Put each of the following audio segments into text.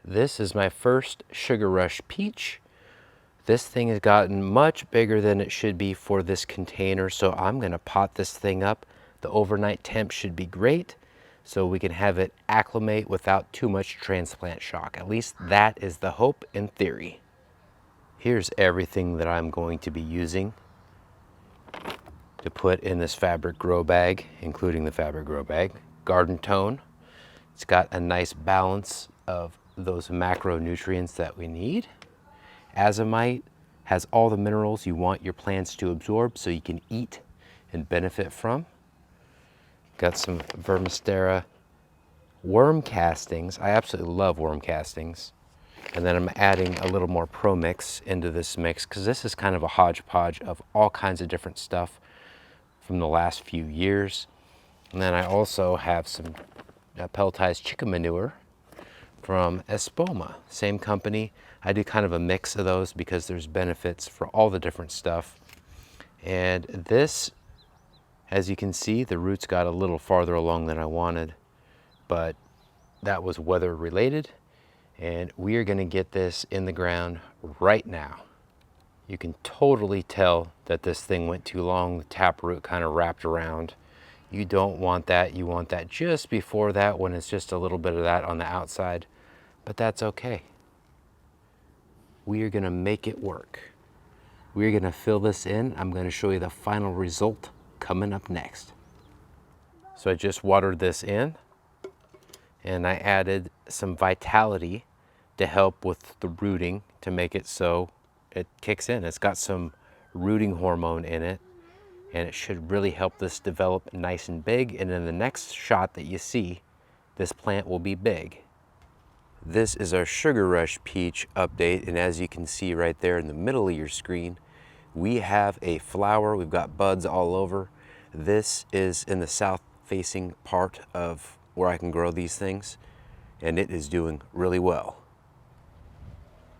This is my first Sugar Rush peach. This thing has gotten much bigger than it should be for this container, so I'm gonna pot this thing up. The overnight temp should be great, so we can have it acclimate without too much transplant shock. At least that is the hope in theory. Here's everything that I'm going to be using to put in this fabric grow bag, including the fabric grow bag. Garden Tone. It's got a nice balance of those macronutrients that we need. Azomite has all the minerals you want your plants to absorb so you can eat and benefit from. Got some Vermisterra worm castings. I absolutely love worm castings. And then I'm adding a little more Pro Mix into this mix because this is kind of a hodgepodge of all kinds of different stuff from the last few years. And then I also have some pelletized chicken manure from Espoma, same company. I do kind of a mix of those because there's benefits for all the different stuff. And this, as you can see, the roots got a little farther along than I wanted, but that was weather related. And we are gonna get this in the ground right now. You can totally tell that this thing went too long. The taproot kind of wrapped around. You don't want that. You want that just before that when it's just a little bit of that on the outside, but that's okay. We are gonna make it work. We're gonna fill this in. I'm gonna show you the final result coming up next. So I just watered this in and I added some Vitality to help with the rooting to make it so it kicks in. It's got some rooting hormone in it and it should really help this develop nice and big. And in the next shot that you see, this plant will be big. This is our Sugar Rush peach update, and as you can see right there in the middle of your screen, we have a flower. We've got buds all over. This is in the south facing part of where I can grow these things, and it is doing really well.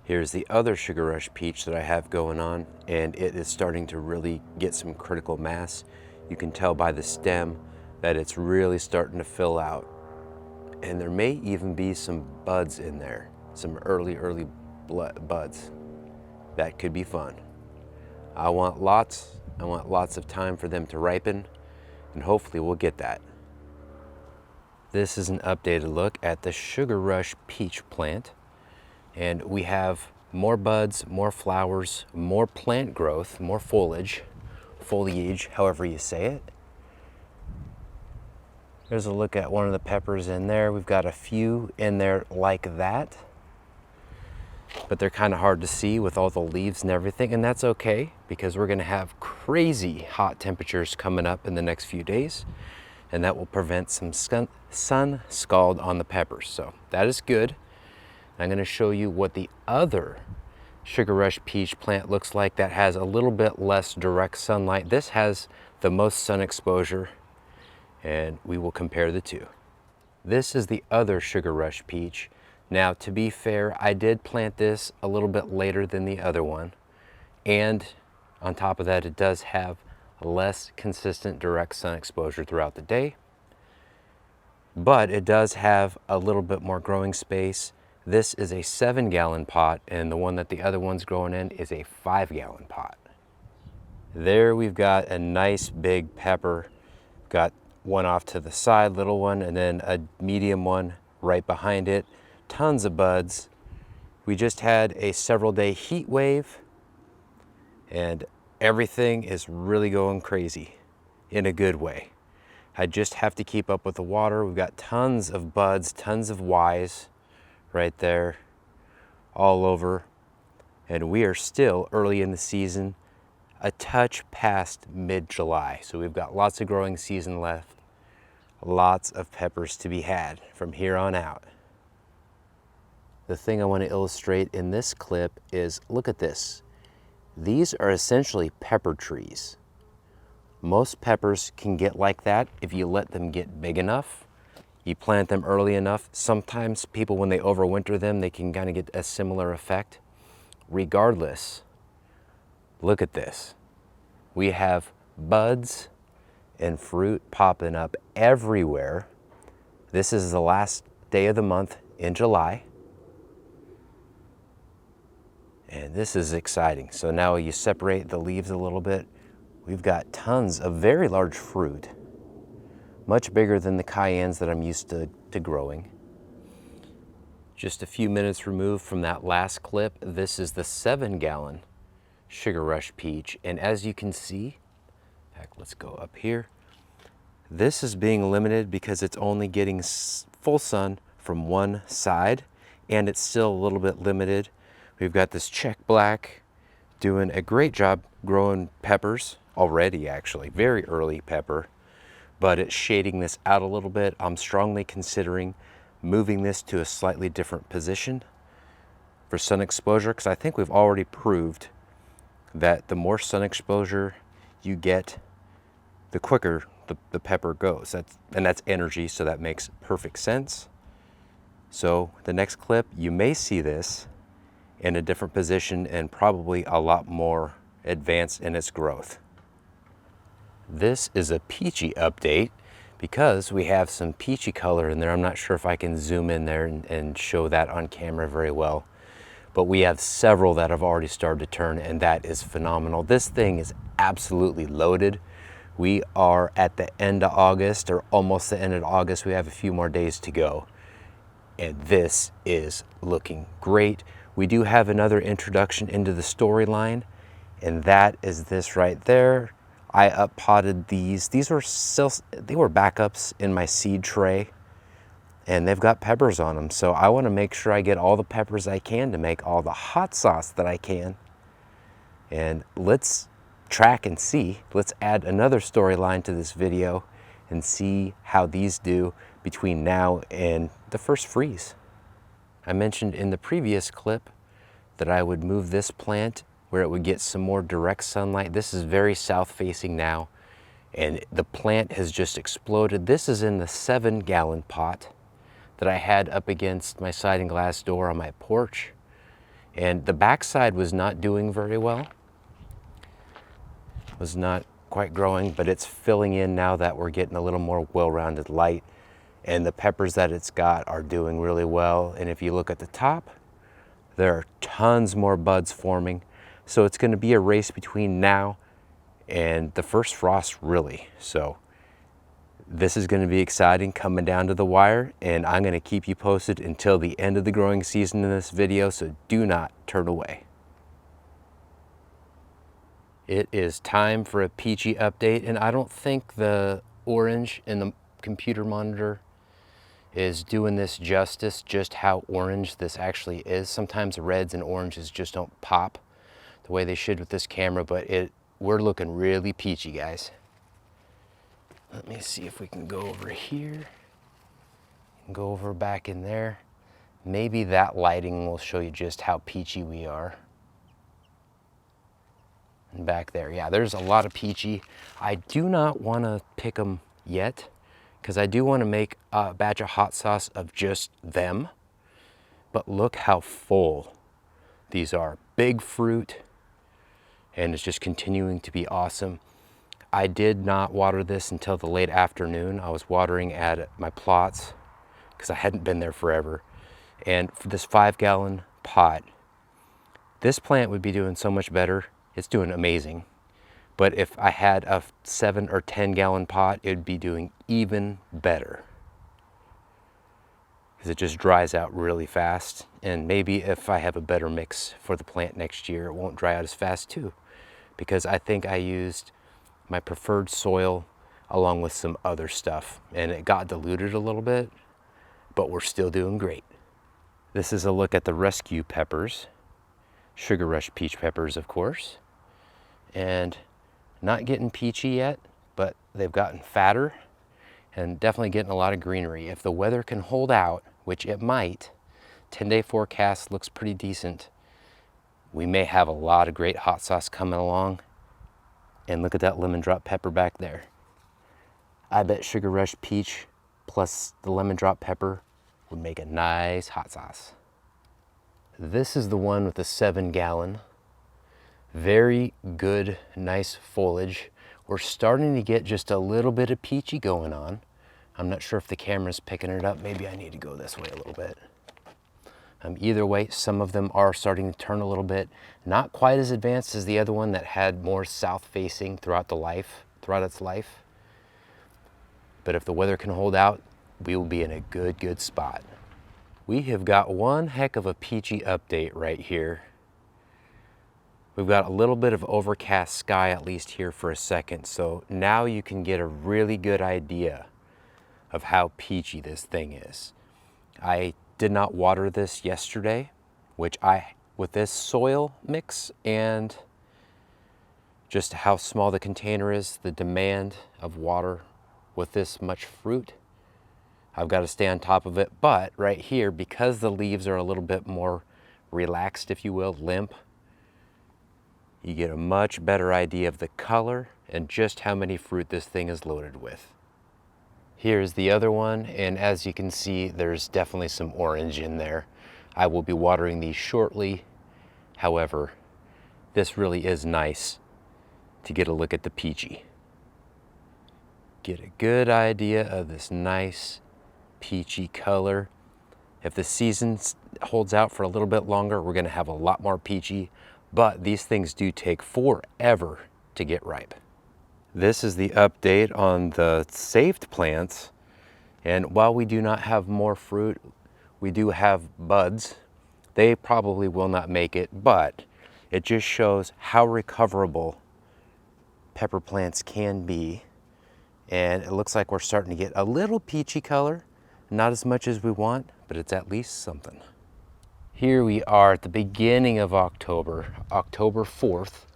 Here's the other Sugar Rush peach that I have going on, and it is starting to really get some critical mass. You can tell by the stem that it's really starting to fill out. And there may even be some buds in there, some early buds. That could be fun. I want lots of time for them to ripen, and hopefully we'll get that. This is an updated look at the Sugar Rush peach plant. And we have more buds, more flowers, more plant growth, more foliage, however you say it. There's a look at one of the peppers in there. We've got a few in there like that, but they're kind of hard to see with all the leaves and everything, and that's okay because we're gonna have crazy hot temperatures coming up in the next few days, and that will prevent some sun scald on the peppers. So that is good. I'm gonna show you what the other Sugar Rush peach plant looks like that has a little bit less direct sunlight. This has the most sun exposure, and we will compare the two. This is the other Sugar Rush peach. Now, to be fair, I did plant this a little bit later than the other one, and on top of that, it does have less consistent direct sun exposure throughout the day, but it does have a little bit more growing space. This is a 7-gallon pot, and the one that the other one's growing in is a 5-gallon pot. There we've got a nice big pepper. Got one off to the side, little one, and then a medium one right behind it. Tons of buds. We just had a several-day heat wave, and everything is really going crazy in a good way. I just have to keep up with the water. We've got tons of buds, tons of Ys right there, all over, and we are still early in the season, a touch past mid-July. So we've got lots of growing season left, lots of peppers to be had from here on out. The thing I want to illustrate in this clip is, look at this. These are essentially pepper trees. Most peppers can get like that if you let them get big enough. You plant them early enough. Sometimes people, when they overwinter them, they can kind of get a similar effect. Regardless, look at this. We have buds and fruit popping up everywhere. This is the last day of the month in July. And this is exciting. So now you separate the leaves a little bit. We've got tons of very large fruit, much bigger than the cayennes that I'm used to growing. Just a few minutes removed from that last clip, this is the 7-gallon Sugar Rush peach. And as you can see, in fact, let's go up here. This is being limited because it's only getting full sun from one side, and it's still a little bit limited. We've got this check black doing a great job growing peppers already, actually, very early pepper, but it's shading this out a little bit. I'm strongly considering moving this to a slightly different position for sun exposure, because I think we've already proved that the more sun exposure you get, the quicker the pepper goes. That's energy, so that makes perfect sense. So the next clip, you may see this in a different position and probably a lot more advanced in its growth. This is a peachy update because we have some peachy color in there. I'm not sure if I can zoom in there and show that on camera very well, but we have several that have already started to turn, and that is phenomenal. This thing is absolutely loaded. We are at the end of August, or almost the end of August. We have a few more days to go, and this is looking great. We do have another introduction into the storyline, and that is this right there. I up potted these. They were backups in my seed tray, and they've got peppers on them. So I want to make sure I get all the peppers I can to make all the hot sauce that I can. And let's track and see. Let's add another storyline to this video and see how these do between now and the first freeze. I mentioned in the previous clip that I would move this plant where it would get some more direct sunlight. This is very south facing now, and the plant has just exploded. This is in the 7-gallon pot that I had up against my sliding glass door on my porch, and the backside was not doing very well. It was not quite growing, but it's filling in now that we're getting a little more well-rounded light, and the peppers that it's got are doing really well. And if you look at the top, there are tons more buds forming. So it's going to be a race between now and the first frost, really. So this is going to be exciting, coming down to the wire, and I'm going to keep you posted until the end of the growing season in this video, so do not turn away. It is time for a peachy update, and I don't think the orange in the computer monitor is doing this justice, just how orange this actually is. Sometimes reds and oranges just don't pop the way they should with this camera, but we're looking really peachy, guys. Let me see if we can go over here and go over back in there. Maybe that lighting will show you just how peachy we are. And back there, yeah, there's a lot of peachy. I do not want to pick them yet, because I do want to make a batch of hot sauce of just them. But look how full these are. Big fruit, and it's just continuing to be awesome. I did not water this until the late afternoon. I was watering at my plots because I hadn't been there forever. And for this 5-gallon pot, this plant would be doing so much better. It's doing amazing. But if I had a 7 or 10-gallon pot, it would be doing even better, because it just dries out really fast. And maybe if I have a better mix for the plant next year, it won't dry out as fast too, because I think I used my preferred soil along with some other stuff, and it got diluted a little bit, but we're still doing great. This is a look at the rescue peppers, Sugar Rush peach peppers, of course, and not getting peachy yet, but they've gotten fatter and definitely getting a lot of greenery. If the weather can hold out, which it might, 10-day forecast looks pretty decent. We may have a lot of great hot sauce coming along. And look at that lemon drop pepper back there. I bet Sugar Rush peach plus the lemon drop pepper would make a nice hot sauce. This is the one with the 7-gallon. Very good, nice foliage. We're starting to get just a little bit of peachy going on. I'm not sure if the camera's picking it up. Maybe I need to go this way a little bit. Either way, some of them are starting to turn a little bit. Not quite as advanced as the other one that had more south facing throughout its life. But if the weather can hold out, we will be in a good spot. We have got one heck of a peachy update right here. We've got a little bit of overcast sky, at least here for a second, so now you can get a really good idea of how peachy this thing is. I did not water this yesterday, which with this soil mix and just how small the container is, the demand of water with this much fruit, I've got to stay on top of it. But right here, because the leaves are a little bit more relaxed, if you will, limp, you get a much better idea of the color and just how many fruit this thing is loaded with. Here's the other one, and as you can see, there's definitely some orange in there. I will be watering these shortly. However, this really is nice to get a look at the peachy. Get a good idea of this nice peachy color. If the season holds out for a little bit longer, we're gonna have a lot more peachy, but these things do take forever to get ripe. This is the update on the saved plants. And while we do not have more fruit, we do have buds. They probably will not make it, but it just shows how recoverable pepper plants can be. And it looks like we're starting to get a little peachy color. Not as much as we want, but it's at least something. Here we are at the beginning of October, October 4th.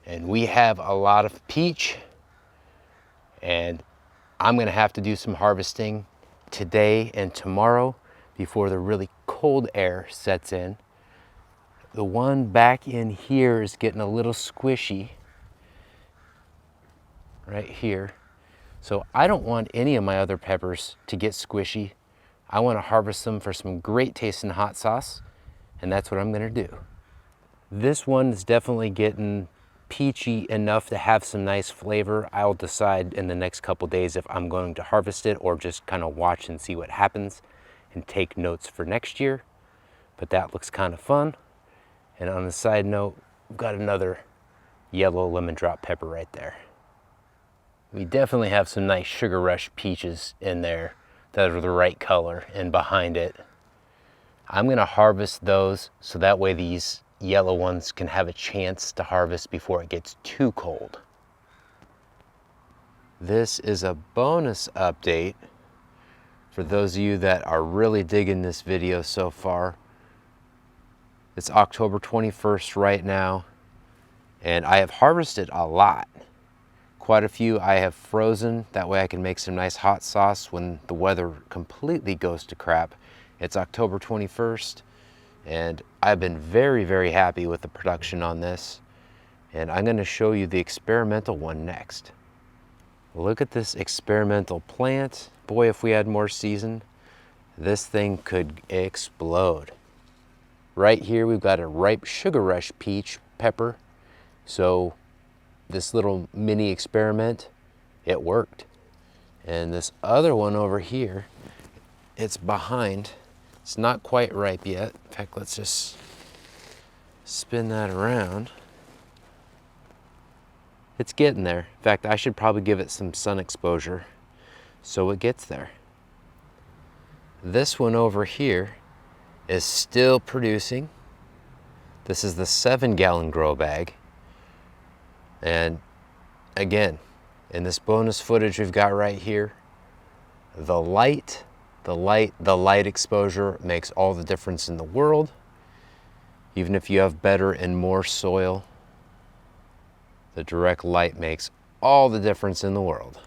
And we have a lot of peach, and I'm gonna have to do some harvesting today and tomorrow before the really cold air sets in. The one back in here is getting a little squishy right here. So I don't want any of my other peppers to get squishy. I want to harvest them for some great tasting hot sauce, and that's what I'm gonna do. This one is definitely getting peachy enough to have some nice flavor. I'll decide in the next couple days if I'm going to harvest it or just kind of watch and see what happens and take notes for next year. But that looks kind of fun. And on a side note, we've got another yellow lemon drop pepper right there. We definitely have some nice Sugar Rush peaches in there that are the right color, and behind it. I'm gonna harvest those so that way these yellow ones can have a chance to harvest before it gets too cold. This is a bonus update for those of you that are really digging this video so far. It's October 21st right now, and I have harvested a lot. Quite a few I have frozen, that way I can make some nice hot sauce when the weather completely goes to crap. It's October 21st. And I've been very happy with the production on this. And I'm gonna show you the experimental one next. Look at this experimental plant. Boy, if we had more season, this thing could explode. Right here, we've got a ripe Sugar Rush peach pepper. So this little mini experiment, it worked. And this other one over here, it's behind. It's not quite ripe yet. In fact, let's just spin that around. It's getting there. In fact, I should probably give it some sun exposure so it gets there. This one over here is still producing. This is the 7-gallon grow bag. And again, in this bonus footage we've got right here, the light exposure makes all the difference in the world. Even if you have better and more soil, the direct light makes all the difference in the world.